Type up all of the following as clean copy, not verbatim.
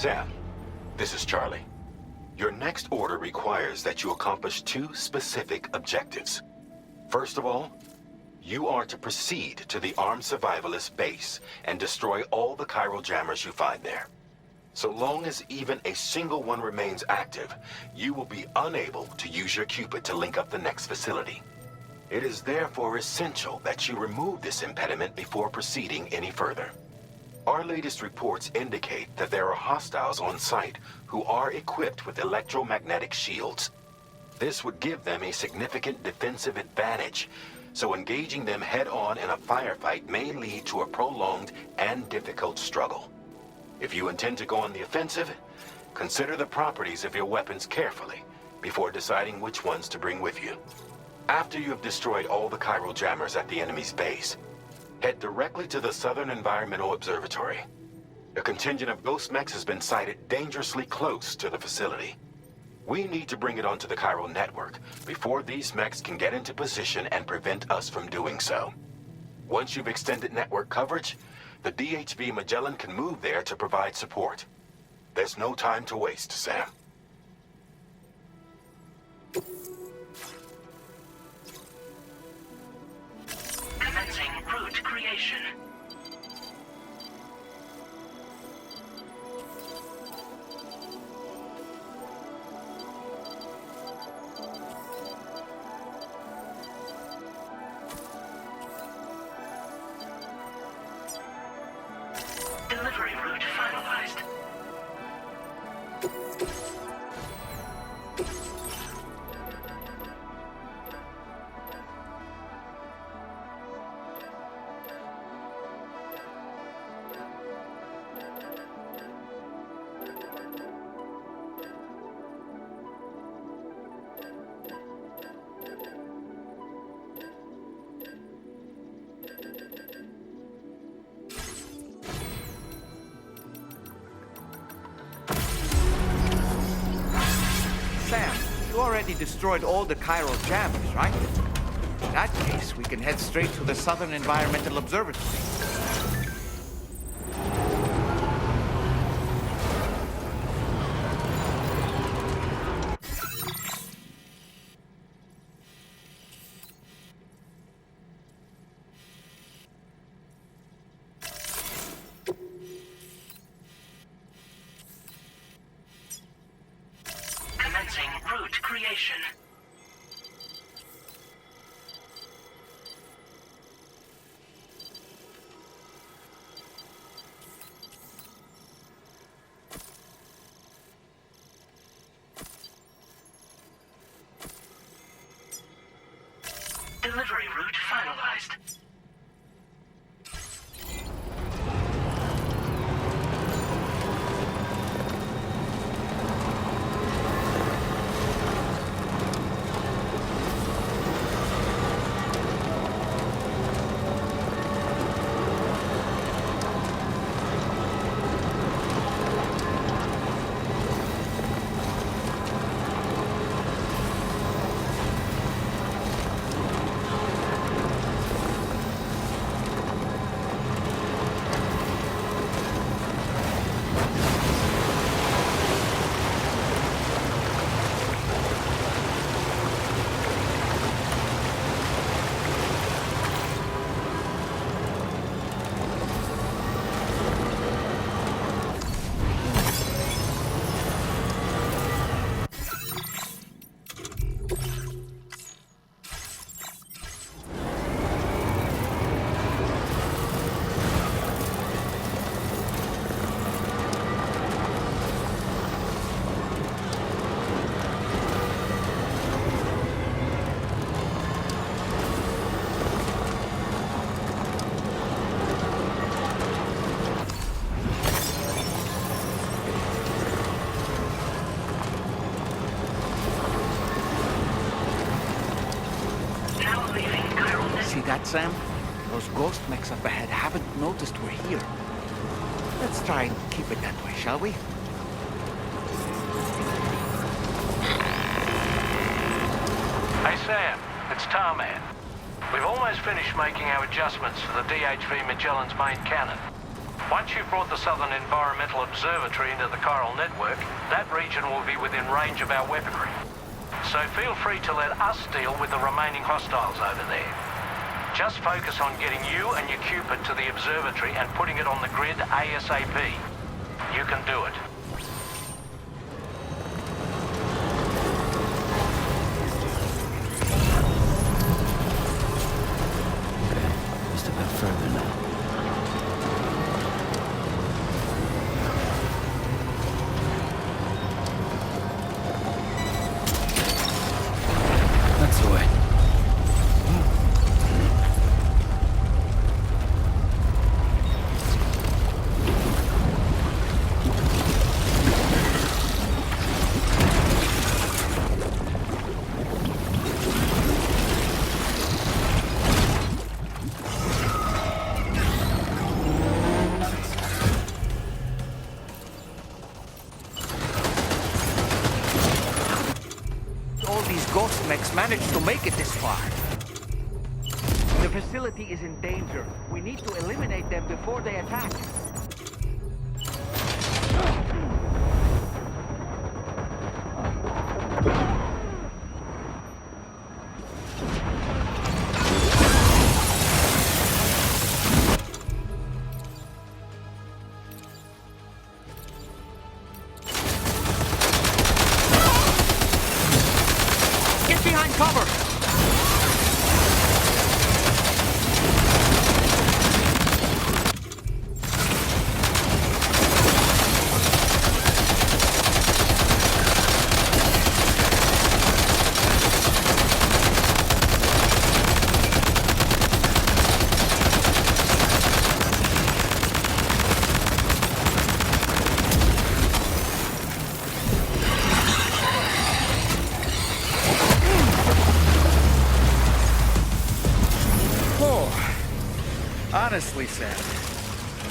Sam, this is Charlie. Your next order requires that you accomplish two specific objectives. First of all, you are to proceed to the armed survivalist base and destroy all the chiral jammers you find there. So long as even a single one remains active, you will be unable to use your Cupid to link up the next facility. It is therefore essential that you remove this impediment before proceeding any further. Our latest reports indicate that there are hostiles on site who are equipped with electromagnetic shields. This would give them a significant defensive advantage, so engaging them head-on in a firefight may lead to a prolonged and difficult struggle. If you intend to go on the offensive, consider the properties of your weapons carefully before deciding which ones to bring with you. After you have destroyed all the chiral jammers at the enemy's base, head directly to the Southern Environmental Observatory. A contingent of ghost mechs has been sighted dangerously close to the facility. We need to bring it onto the chiral network before these mechs can get into position and prevent us from doing so. Once you've extended network coverage, the DHV Magellan can move there to provide support. There's no time to waste, Sam. Commencing route creation. Delivery route finalized. Sam, you already destroyed all the chiral jammers, right? In that case, we can head straight to the Southern Environmental Observatory. Commencing route creation. Delivery route finalized. See that, Sam? Those ghost mechs up ahead haven't noticed we're here. Let's try and keep it that way, shall we? Hey Sam, it's Tarman. We've almost finished making our adjustments to the DHV Magellan's main cannon. Once you've brought the Southern Environmental Observatory into the Chiral network, that region will be within range of our weaponry. So feel free to let us deal with the remaining hostiles over there. Just focus on getting you and your Cupid to the observatory and putting it on the grid ASAP. You can do it. Just a bit further now. That's the way. All these ghost mechs managed to make it this far. The facility is in danger. We need to eliminate them before they attack. Get behind cover! Honestly, Sam,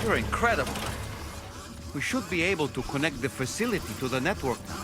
you're incredible. We should be able to connect the facility to the network now.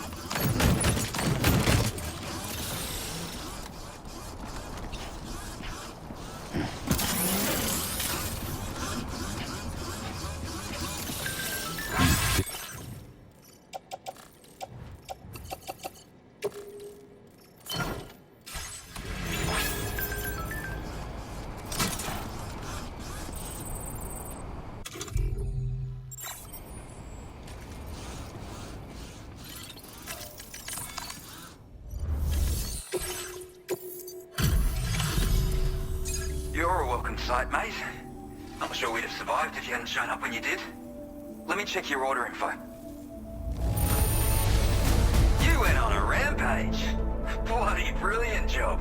You're a welcome sight, mate. Not sure we'd have survived if you hadn't shown up when you did. Let me check your order info. You went on a rampage. Bloody brilliant job.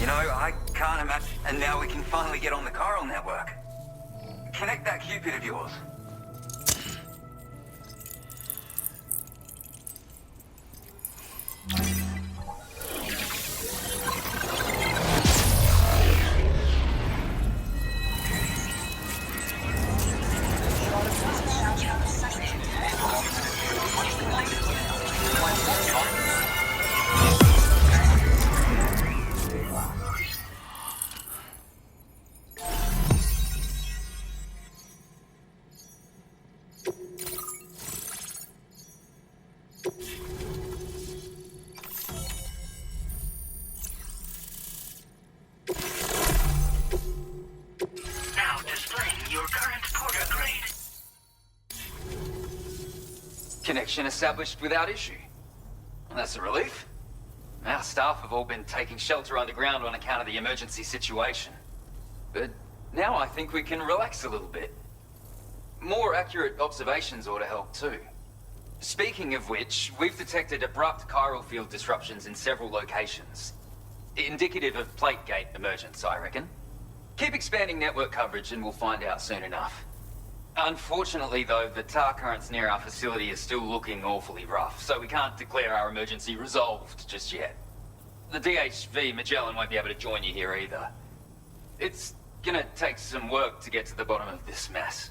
You know, I can't imagine... And now we can finally get on the Chiral network. Connect that Cupid of yours. Now displaying your current porter grade. Connection established without issue. Well, that's a relief. Our staff have all been taking shelter underground on account of the emergency situation. But now I think we can relax a little bit. More accurate observations ought to help too. Speaking of which, we've detected abrupt chiral field disruptions in several locations. Indicative of plate gate emergence, I reckon. Keep expanding network coverage and we'll find out soon enough. Unfortunately, though, the tar currents near our facility are still looking awfully rough, so we can't declare our emergency resolved just yet. The DHV Magellan won't be able to join you here either. It's gonna take some work to get to the bottom of this mess.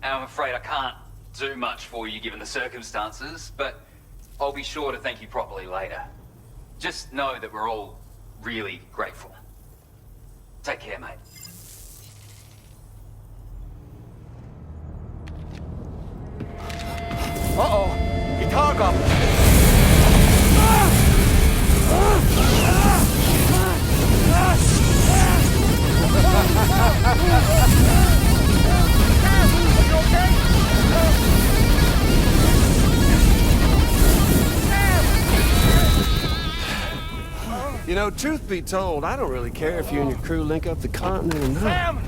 And I'm afraid I can't do much for you given the circumstances, but I'll be sure to thank you properly later. Just know that we're all really grateful. Take care, mate. Back up! You know, truth be told, I don't really care if you and your crew link up the continent or not. Sam!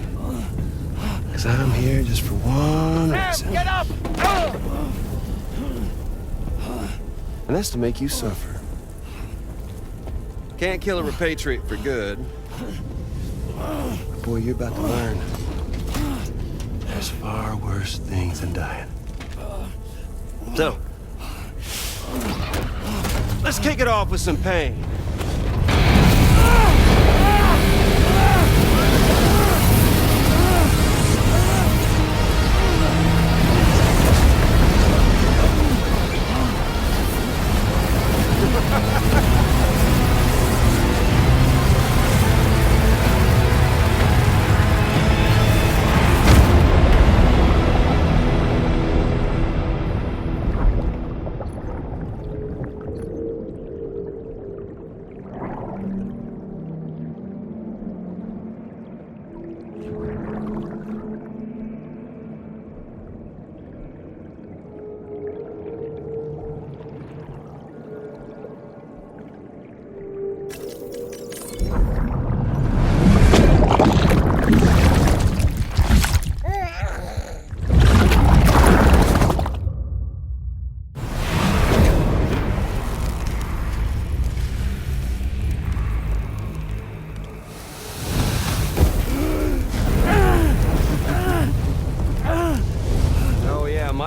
Because I'm here just for one reason. Sam, get up! And that's to make you suffer. Can't kill a repatriate for good. But boy, you're about to learn. There's far worse things than dying. So, let's kick it off with some pain.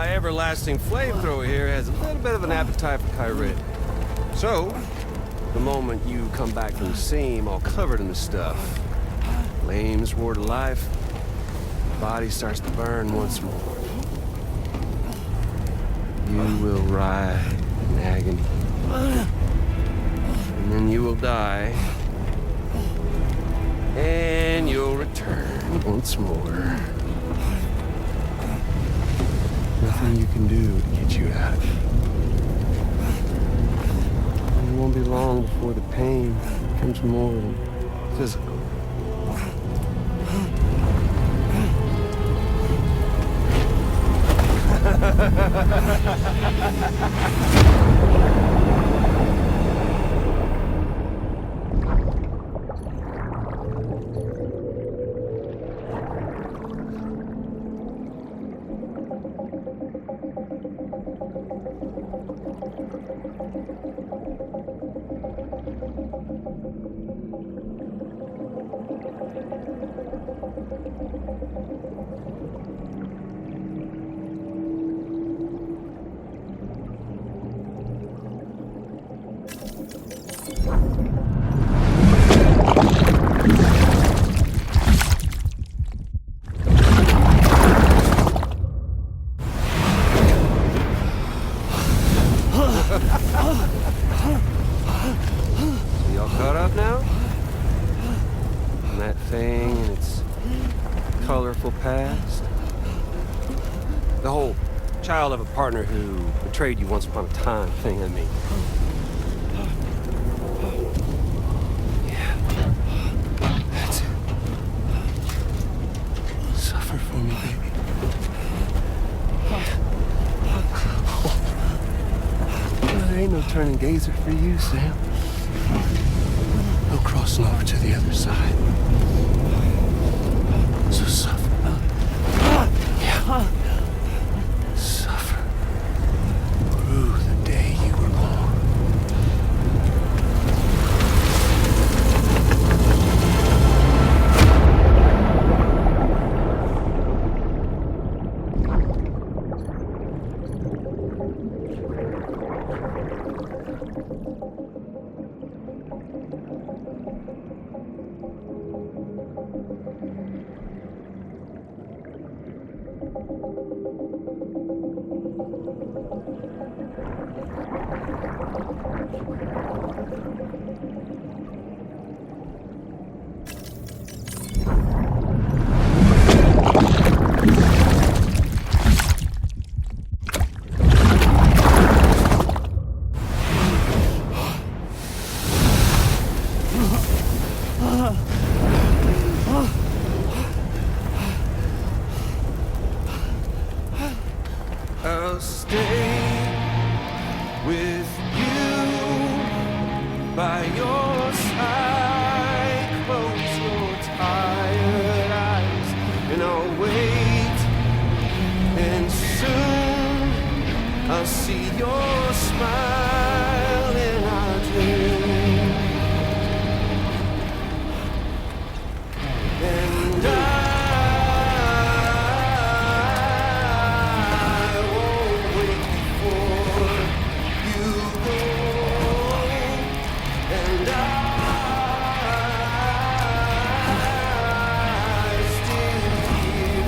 Everlasting flamethrower here has a little bit of an appetite for Kyrie. So, the moment you come back from the seam all covered in the stuff, flames roar to life, the body starts to burn once more. You will writhe in agony. And then you will die. And you'll return once more. Nothing you can do to get you out of it. And it won't be long before the pain becomes more than physical. Y'all caught up now? And that thing and its colorful past? The whole child of a partner who betrayed you once upon a time thing, I mean. Yeah. That's it. Suffer for me, baby. There ain't no turning gazer for you, Sam. No crossing over to the other side. So suffer. Yeah. Suffer. Through the day you were born. stay with you by your side. Close your tired eyes and I'll wait. And soon I'll see your smile in our dream. And I won't wait before you go. And I still hear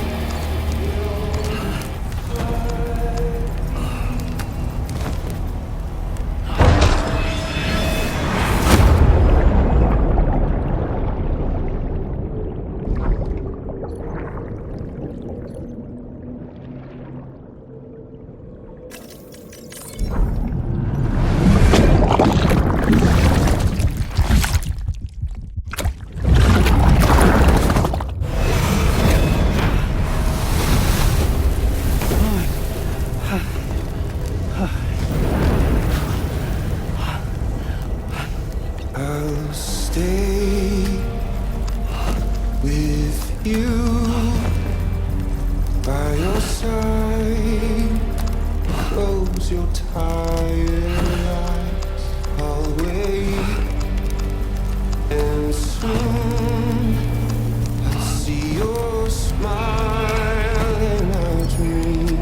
I'll stay with you by your side. Close your tired eyes. I'll wait, and soon I'll see your smile in our dream.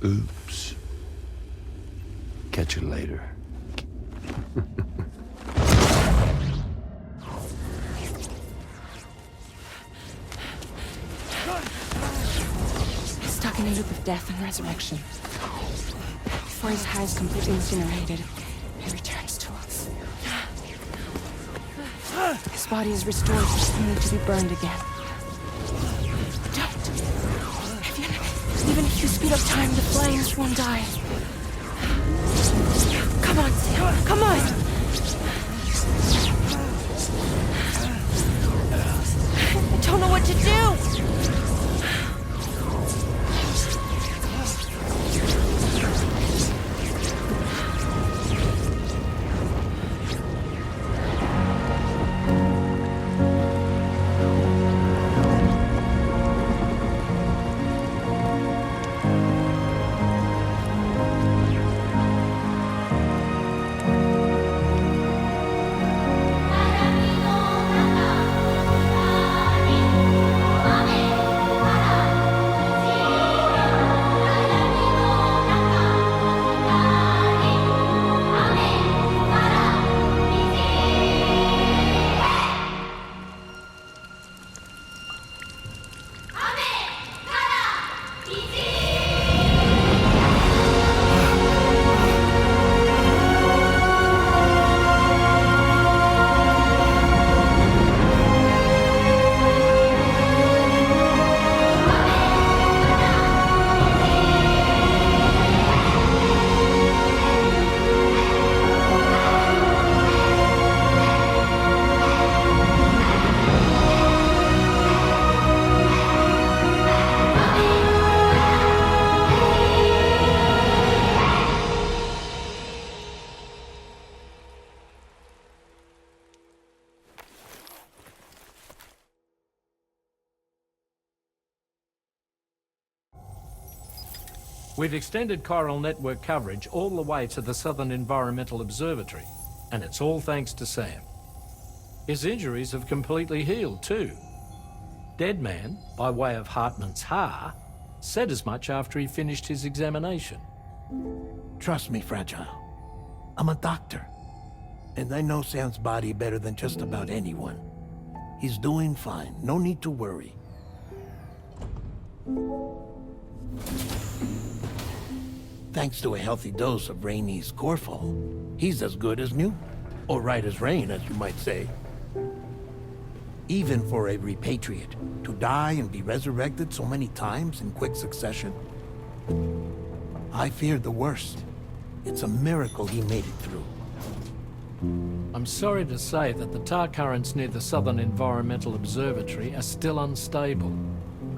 Oops. Catch you later. Stuck in a loop of death and resurrection. Before his hair is completely incinerated, he returns to us. His body is restored, only to be burned again. Don't! Even if you speed up time, the flames won't die. Come on, Sam. Come on. I don't know what to do. We've extended chiral network coverage all the way to the Southern Environmental Observatory, and it's all thanks to Sam. His injuries have completely healed too. Deadman, by way of Hartman's Ha, said as much after he finished his examination. Trust me, Fragile. I'm a doctor, and I know Sam's body better than just about anyone. He's doing fine. No need to worry. Thanks to a healthy dose of Rainey's Corfol, he's as good as new. Or right as rain, as you might say. Even for a repatriate, to die and be resurrected so many times in quick succession. I feared the worst. It's a miracle he made it through. I'm sorry to say that the tar currents near the Southern Environmental Observatory are still unstable.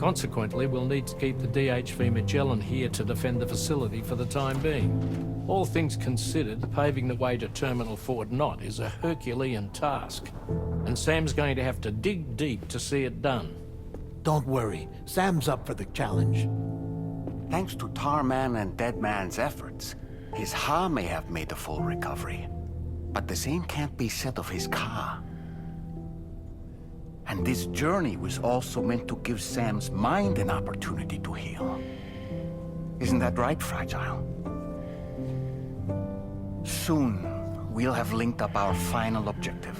Consequently, we'll need to keep the DHV Magellan here to defend the facility for the time being. All things considered, paving the way to Terminal Fort Knott is a Herculean task, and Sam's going to have to dig deep to see it done. Don't worry, Sam's up for the challenge. Thanks to Tarman and Deadman's efforts, his Ha may have made a full recovery. But the same can't be said of his Ka. And this journey was also meant to give Sam's mind an opportunity to heal. Isn't that right, Fragile? Soon, we'll have linked up our final objective.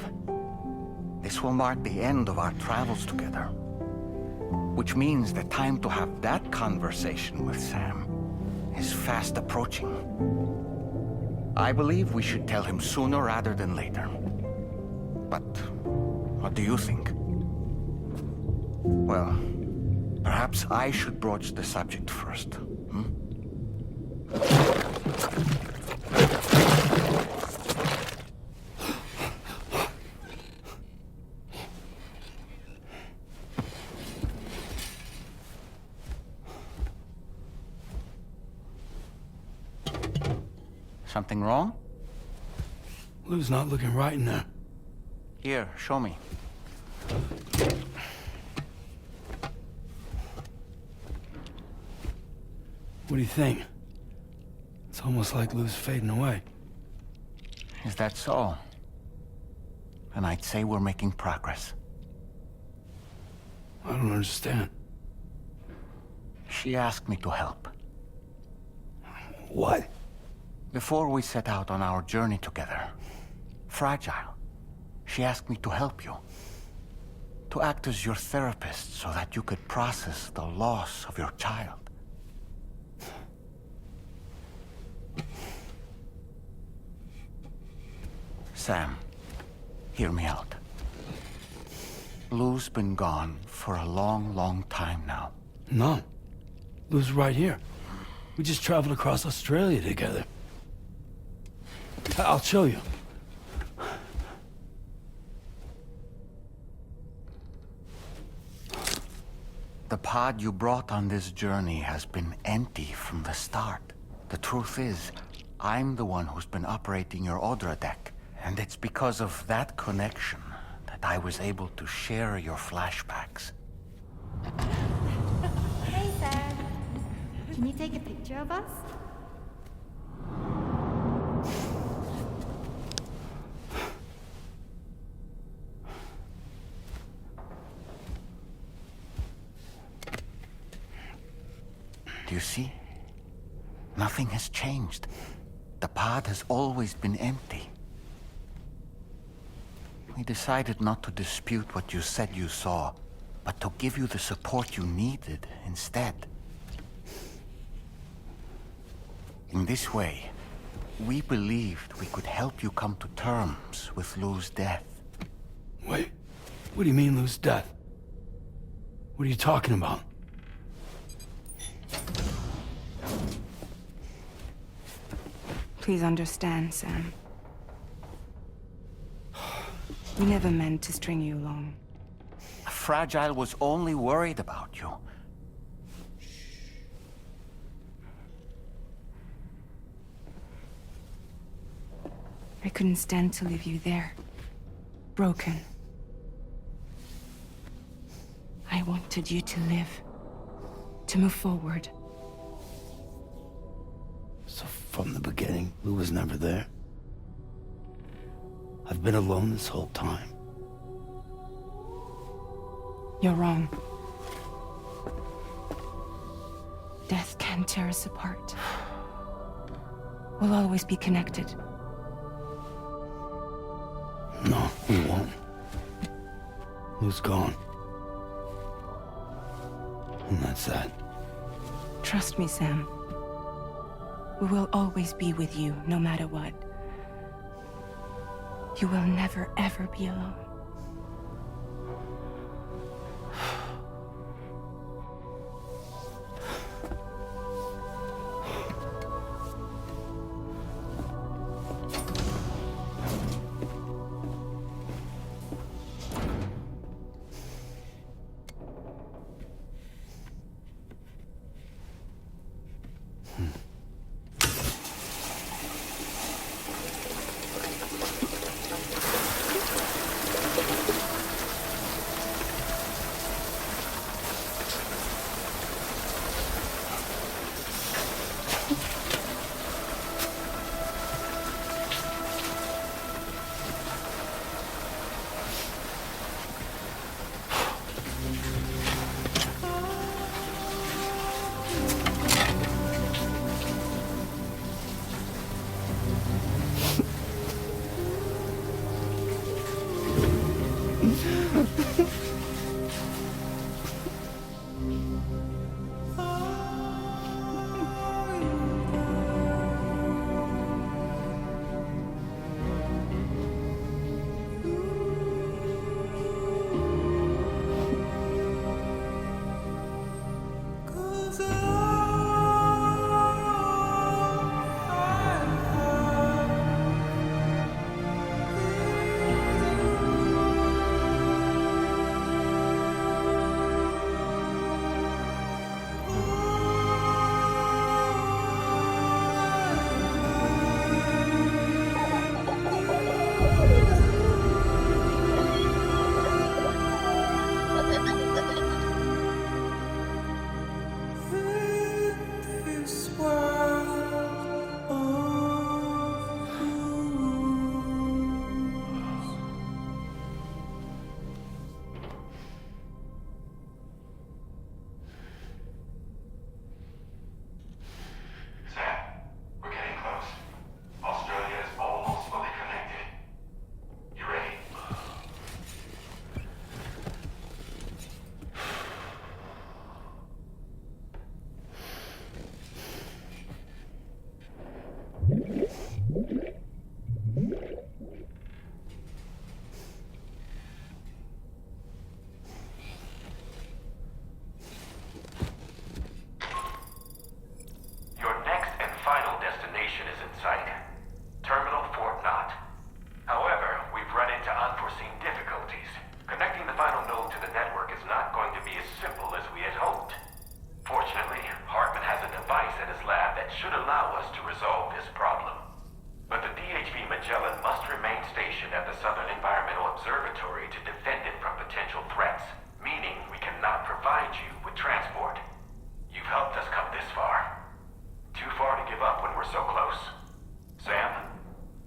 This will mark the end of our travels together. Which means the time to have that conversation with Sam is fast approaching. I believe we should tell him sooner rather than later. But what do you think? Well, perhaps I should broach the subject first. Something wrong? Lou's not looking right in there. Here, show me. What do you think? It's almost like Lou's fading away. Is that so? And I'd say we're making progress. I don't understand. She asked me to help. What? Before we set out on our journey together, Fragile, she asked me to help you. To act as your therapist so that you could process the loss of your child. Sam, hear me out. Lou's been gone for a long, long time now. No. Lou's right here. We just traveled across Australia together. I'll show you. The pod you brought on this journey has been empty from the start. The truth is, I'm the one who's been operating your Odra deck, and it's because of that connection that I was able to share your flashbacks. Hey, Sam. Can you take a picture of us? Do you see? Nothing has changed. The pod has always been empty. We decided not to dispute what you said you saw, but to give you the support you needed instead. In this way, we believed we could help you come to terms with Lou's death. Wait, what do you mean lose death? What are you talking about? Please understand, Sam. We never meant to string you along. Fragile was only worried about you. I couldn't stand to leave you there. Broken. I wanted you to live. To move forward. So from the beginning, Lou was never there. I've been alone this whole time. You're wrong. Death can tear us apart. We'll always be connected. No, we won't. Lou's gone. And that's that. Trust me, Sam. We will always be with you, no matter what. You will never, ever be alone. should allow us to resolve this problem. But the DHV Magellan must remain stationed at the Southern Environmental Observatory to defend it from potential threats, meaning we cannot provide you with transport. You've helped us come this far. Too far to give up when we're so close. Sam,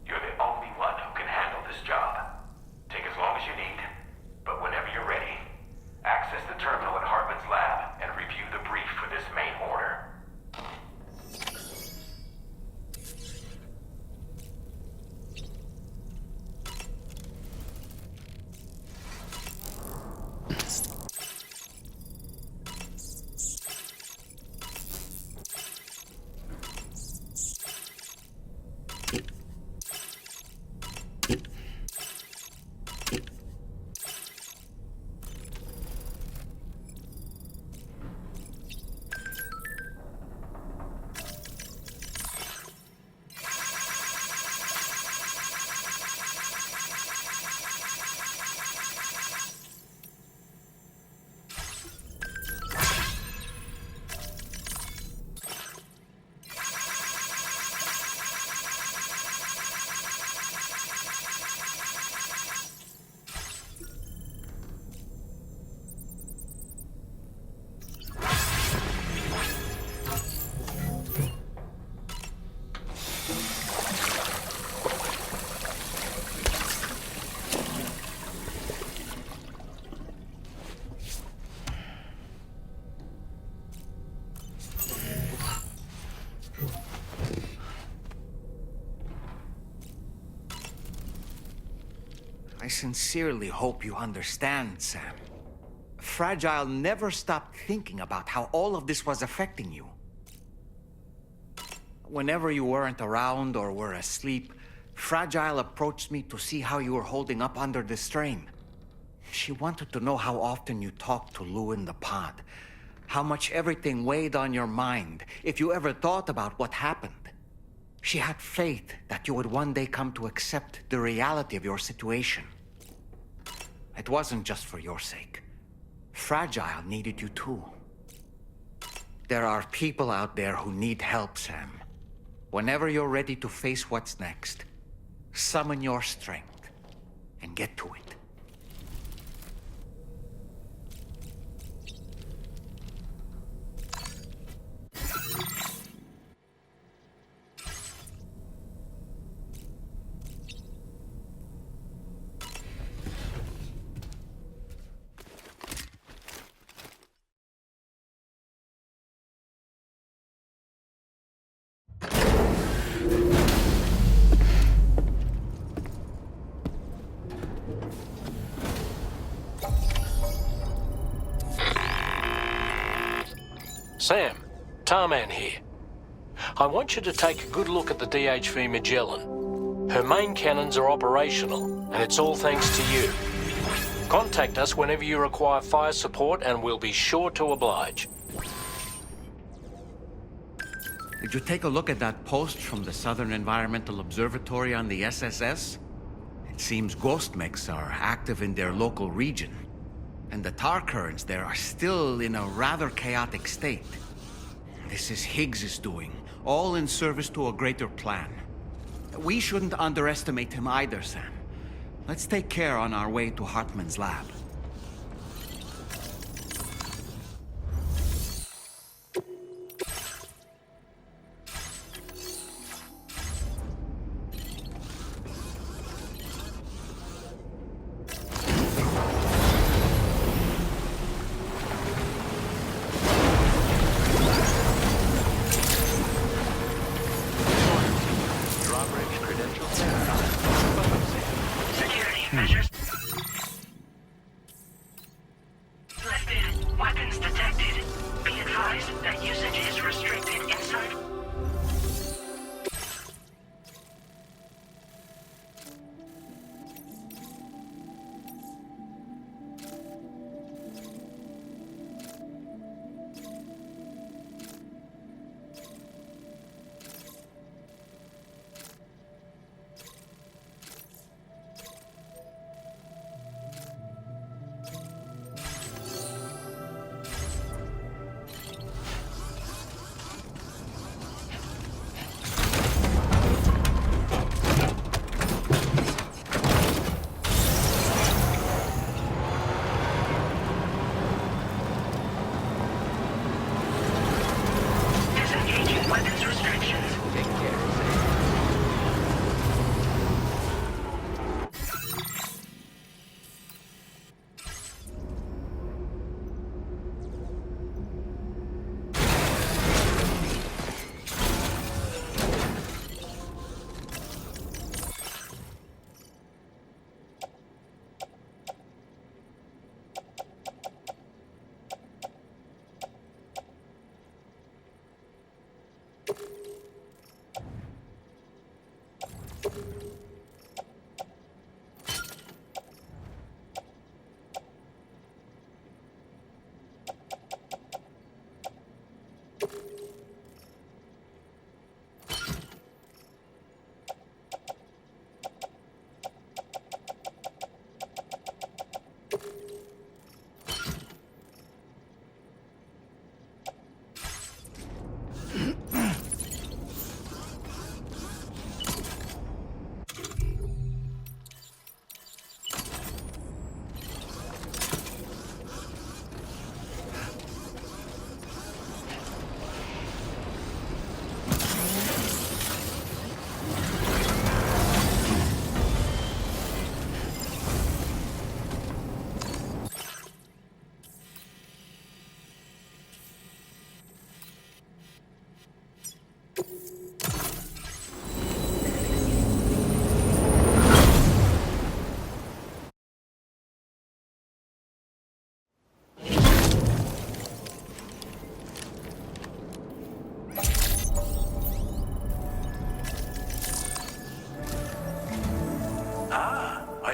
you're the only one who can handle this job. Take as long as you need, but whenever you're ready, access the terminal at Hartman's lab and review the brief for this main order. I sincerely hope you understand, Sam. Fragile never stopped thinking about how all of this was affecting you. Whenever you weren't around or were asleep, Fragile approached me to see how you were holding up under the strain. She wanted to know how often you talked to Lou in the pod, how much everything weighed on your mind, if you ever thought about what happened. She had faith that you would one day come to accept the reality of your situation. It wasn't just for your sake. Fragile needed you too. There are people out there who need help, Sam. Whenever you're ready to face what's next, summon your strength and get to it. Sam, Tarman here. I want you to take a good look at the DHV Magellan. Her main cannons are operational, and it's all thanks to you. Contact us whenever you require fire support, and we'll be sure to oblige. Did you take a look at that post from the Southern Environmental Observatory on the SSS? It seems ghost mechs are active in their local region, and the tar currents there are still in a rather chaotic state. This is Higgs's doing, all in service to a greater plan. We shouldn't underestimate him either, Sam. Let's take care on our way to Hartman's lab. Security measures. Lifted. Weapons detected. Be advised that usage is restricted inside.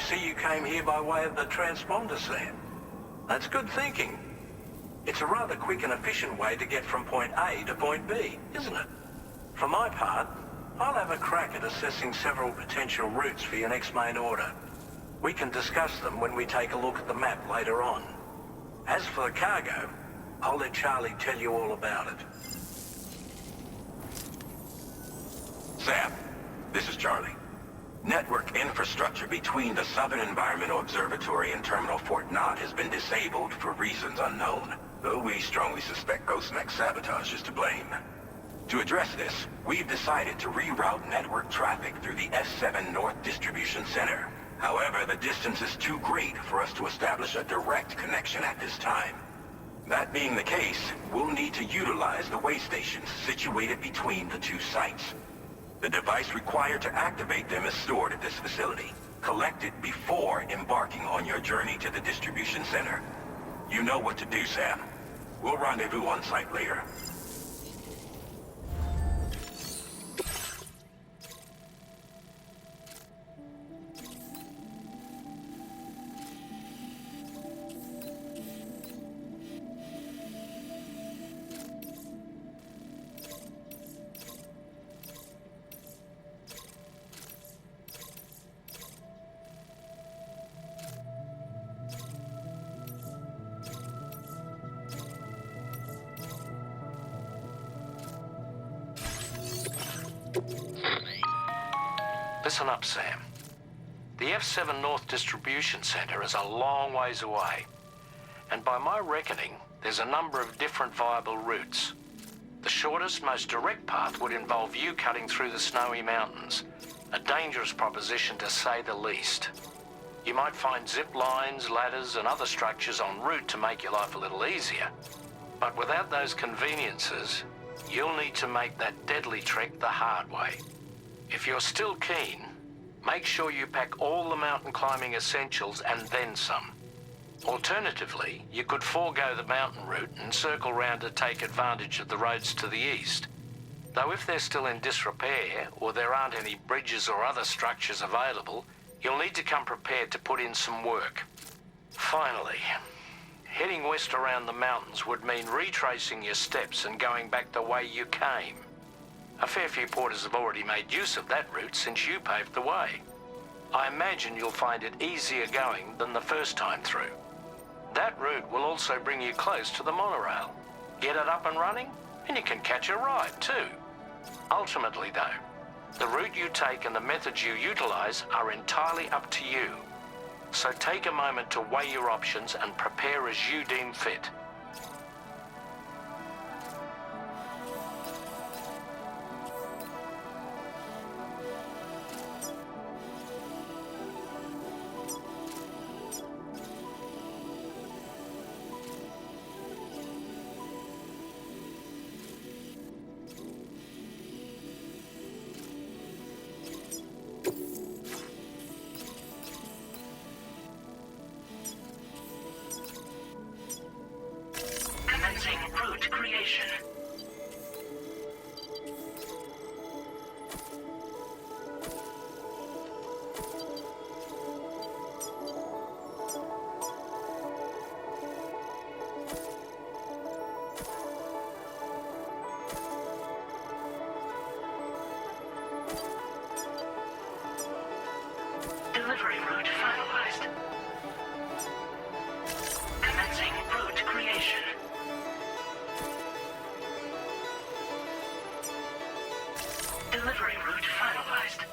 I see you came here by way of the transponder set. That's good thinking. It's a rather quick and efficient way to get from point A to point B, isn't it? For my part, I'll have a crack at assessing several potential routes for your next main order. We can discuss them when we take a look at the map later on. As for the cargo, I'll let Charlie tell you all about it. Sam, this is Charlie. Network infrastructure between the Southern Environmental Observatory and Terminal Fort Knott has been disabled for reasons unknown, though we strongly suspect Ghostneck's sabotage is to blame. To address this, we've decided to reroute network traffic through the S7 North Distribution Center. However, the distance is too great for us to establish a direct connection at this time. That being the case, we'll need to utilize the way stations situated between the two sites. The device required to activate them is stored at this facility. Collect it before embarking on your journey to the distribution center. You know what to do, Sam. We'll rendezvous on site later. Listen up, Sam. The F7 North Distribution Center is a long ways away. And by my reckoning, there's a number of different viable routes. The shortest, most direct path would involve you cutting through the snowy mountains. A dangerous proposition, to say the least. You might find zip lines, ladders, and other structures en route to make your life a little easier. But without those conveniences, you'll need to make that deadly trek the hard way. If you're still keen, make sure you pack all the mountain climbing essentials and then some. Alternatively, you could forego the mountain route and circle round to take advantage of the roads to the east. Though if they're still in disrepair, or there aren't any bridges or other structures available, you'll need to come prepared to put in some work. Finally, heading west around the mountains would mean retracing your steps and going back the way you came. A fair few porters have already made use of that route since you paved the way. I imagine you'll find it easier going than the first time through. That route will also bring you close to the monorail. Get it up and running, and you can catch a ride too. Ultimately though, the route you take and the methods you utilize are entirely up to you. So take a moment to weigh your options and prepare as you deem fit. route finalized. Commencing route creation. Delivery route finalized.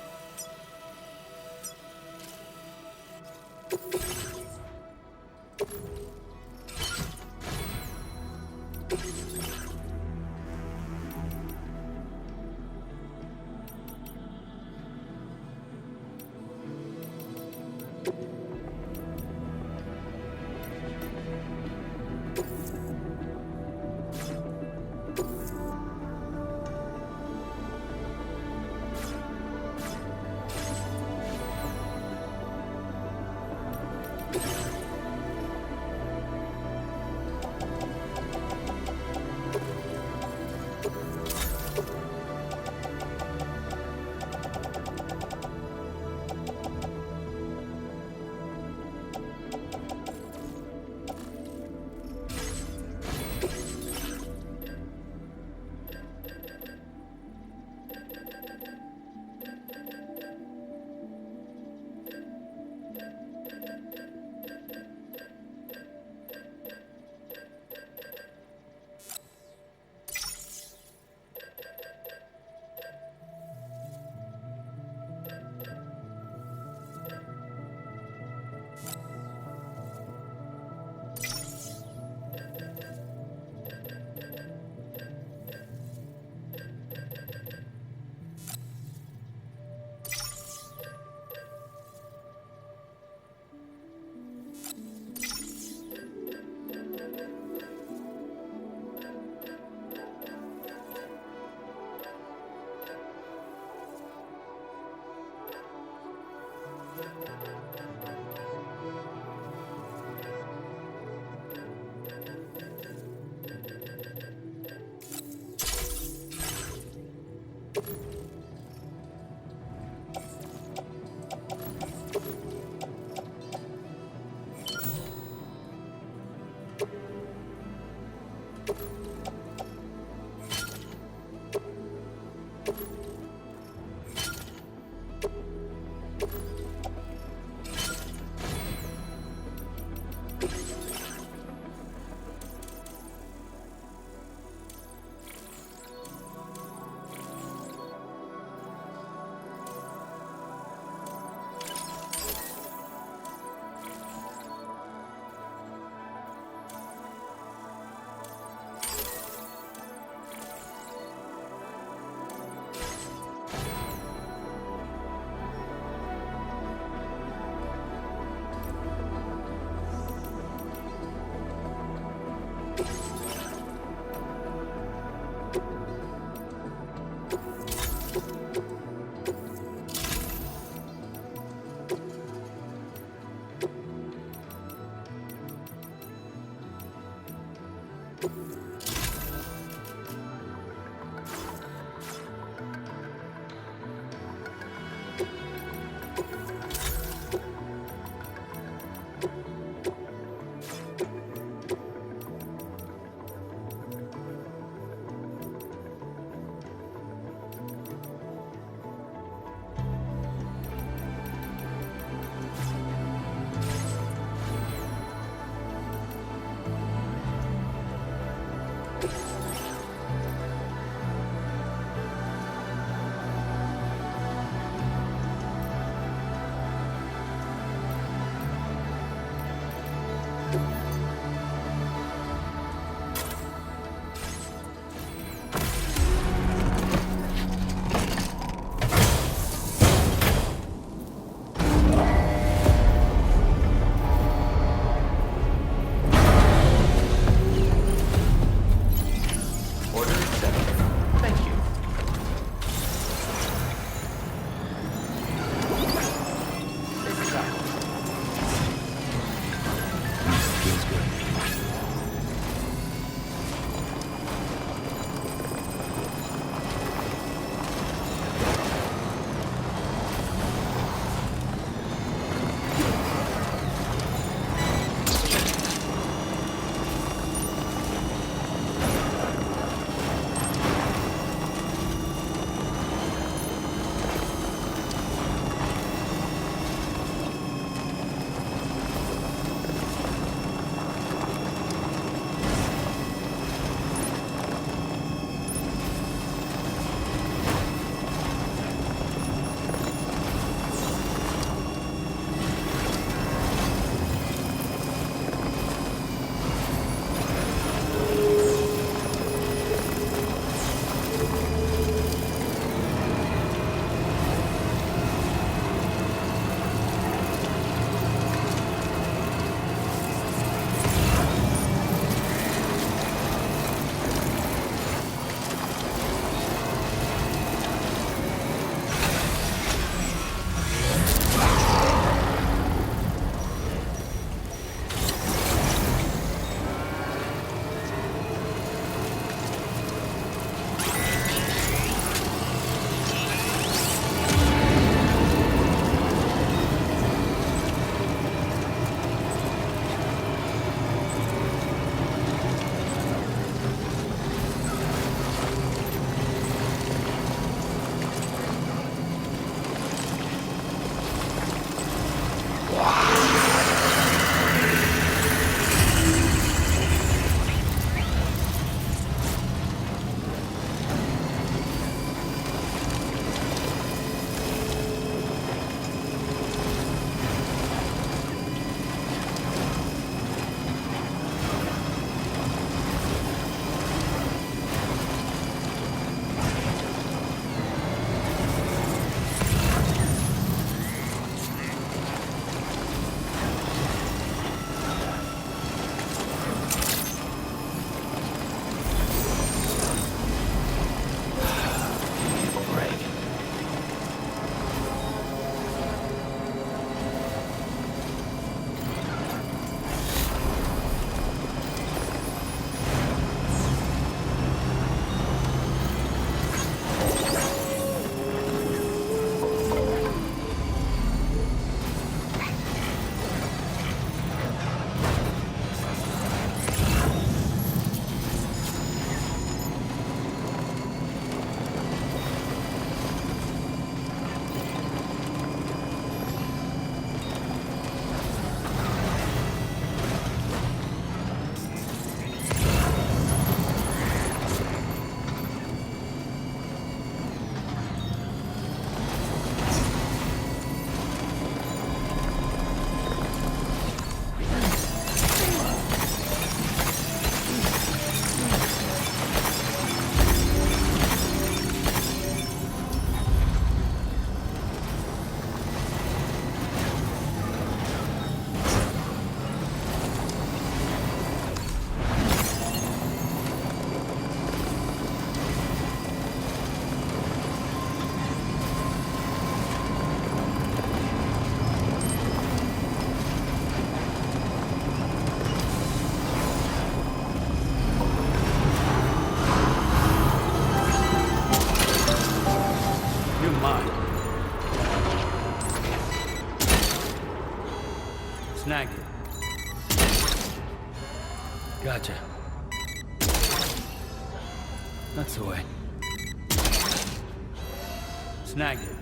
Snagged it.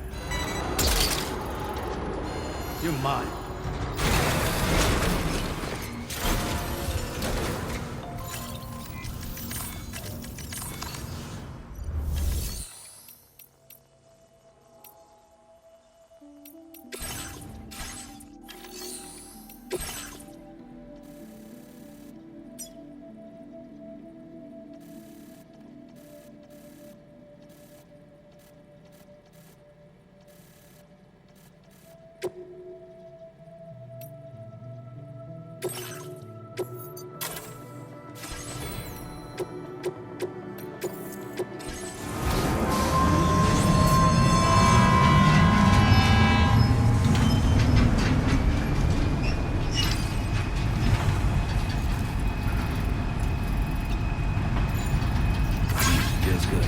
You're mine. Feels good.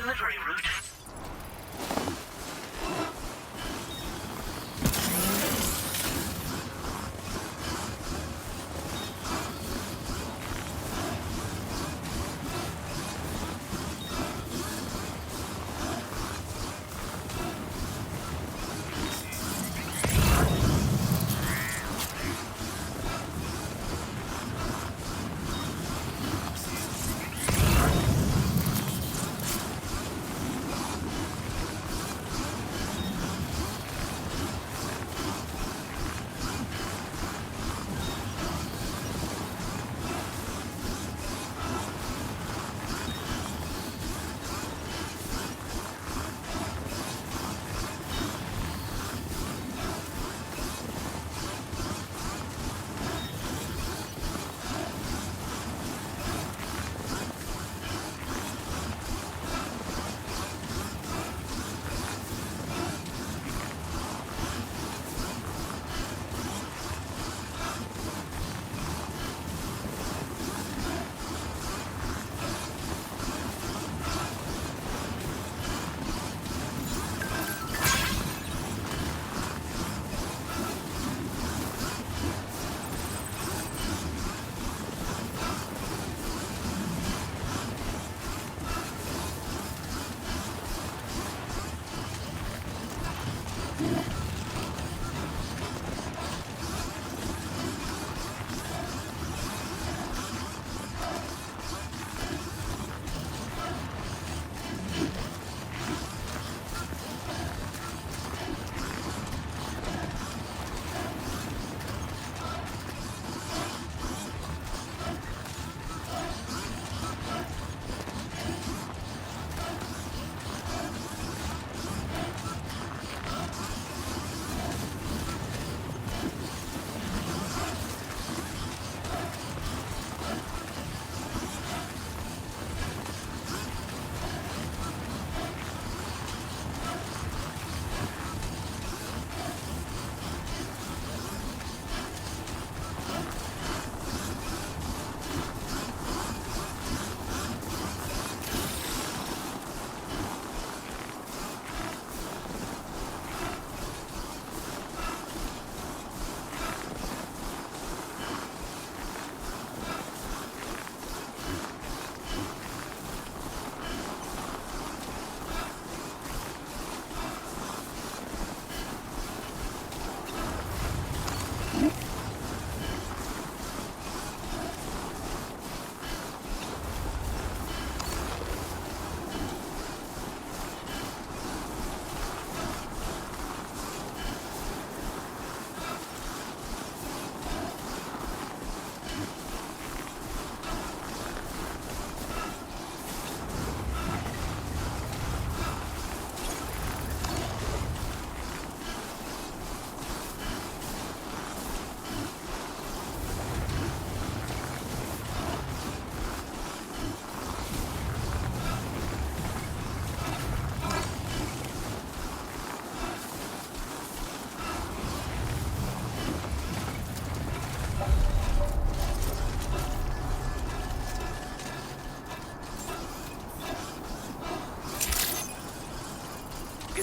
delivery route.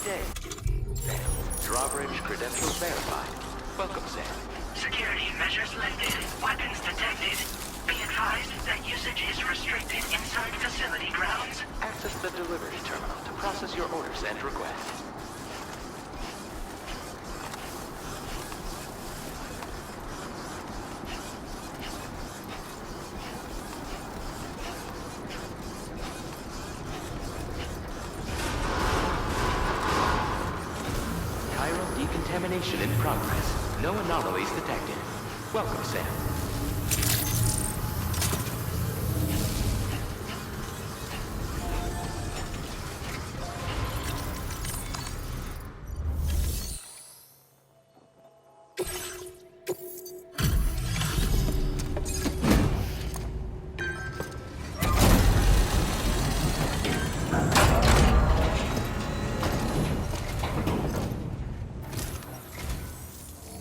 day. Sam, drawbridge credentials verified. Welcome, Sam. Security measures lifted. Weapons detected. Be advised that usage is restricted inside facility grounds. Access the delivery terminal to process your orders and requests. Decontamination in progress. No anomalies detected. Welcome, Sam.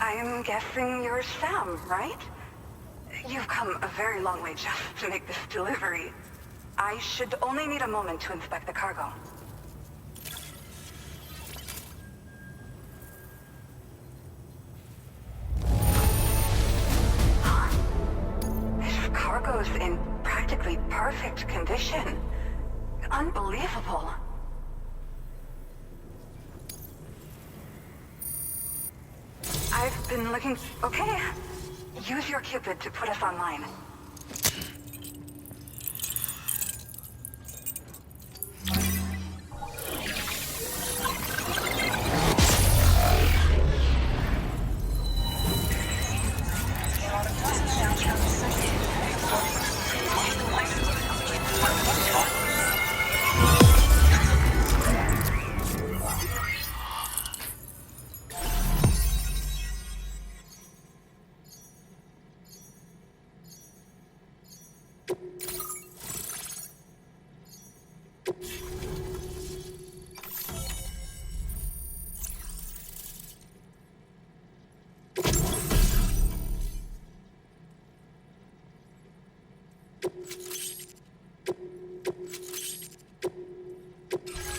I'm guessing you're Sam, right? You've come a very long way just to make this delivery. I should only need a moment to inspect the cargo. This cargo's in practically perfect condition. Unbelievable. I've been looking... Okay. Use your Cupid to put us online.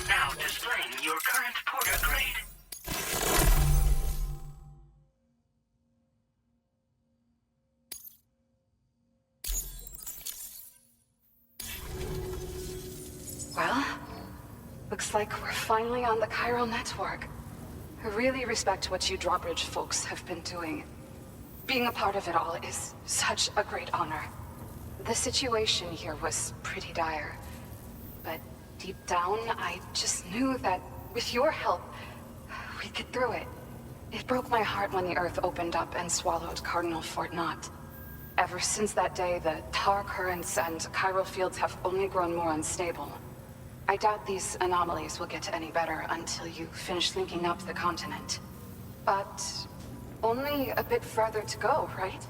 Now displaying your current porter grade. Well, looks like we're finally on the chiral network. I really respect what you drawbridge folks have been doing. Being a part of it all is such a great honor. The situation here was pretty dire, but deep down, I just knew that with your help, we'd get through it. It broke my heart when the Earth opened up and swallowed Cardinal Fort Knott. Ever since that day, the tar currents and chiral fields have only grown more unstable. I doubt these anomalies will get any better until you finish linking up the continent. But only a bit further to go, right?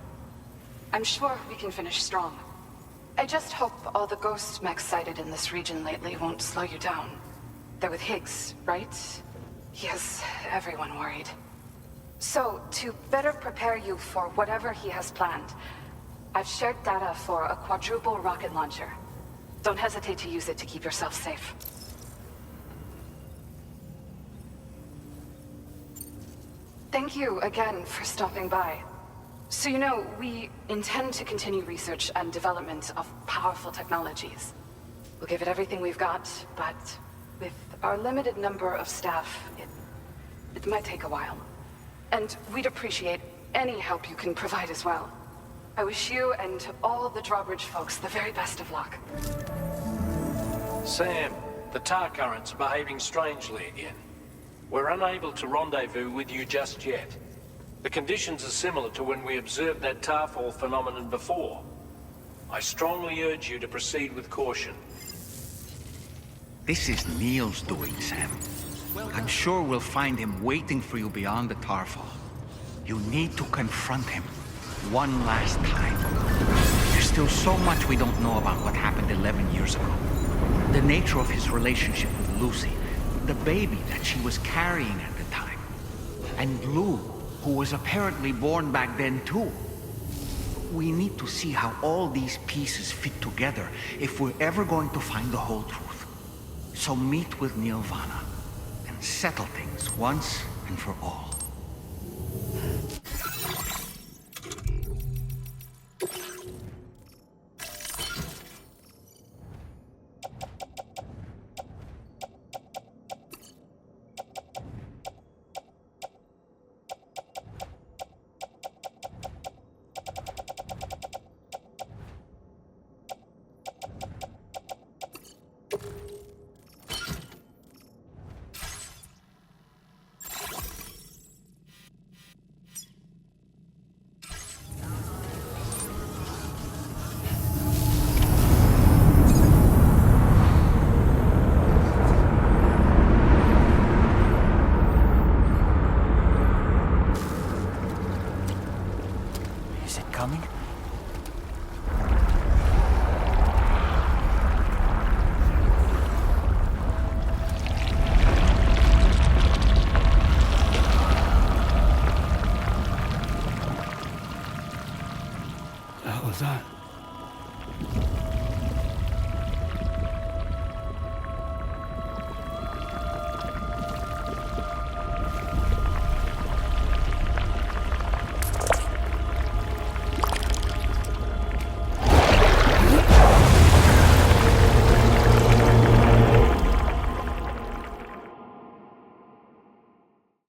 I'm sure we can finish strong. I just hope all the ghost mechs sighted in this region lately won't slow you down. They're with Higgs, right? He has everyone worried. So, to better prepare you for whatever he has planned, I've shared data for a quadruple rocket launcher. Don't hesitate to use it to keep yourself safe. Thank you again for stopping by. So you know, we intend to continue research and development of powerful technologies. We'll give it everything we've got, but with our limited number of staff, it might take a while. And we'd appreciate any help you can provide as well. I wish you and all the drawbridge folks the very best of luck. Sam, the tar current's behaving strangely again. We're unable to rendezvous with you just yet. The conditions are similar to when we observed that tarfall phenomenon before. I strongly urge you to proceed with caution. This is Neil's doing, Sam. I'm sure we'll find him waiting for you beyond the tarfall. You need to confront him one last time. There's still so much we don't know about what happened 11 years ago. The nature of his relationship with Lucy, the baby that she was carrying at the time, and Lou, who was apparently born back then too. We need to see how all these pieces fit together if we're ever going to find the whole truth. So meet with Nirvana and settle things once and for all. Coming? What the hell was that?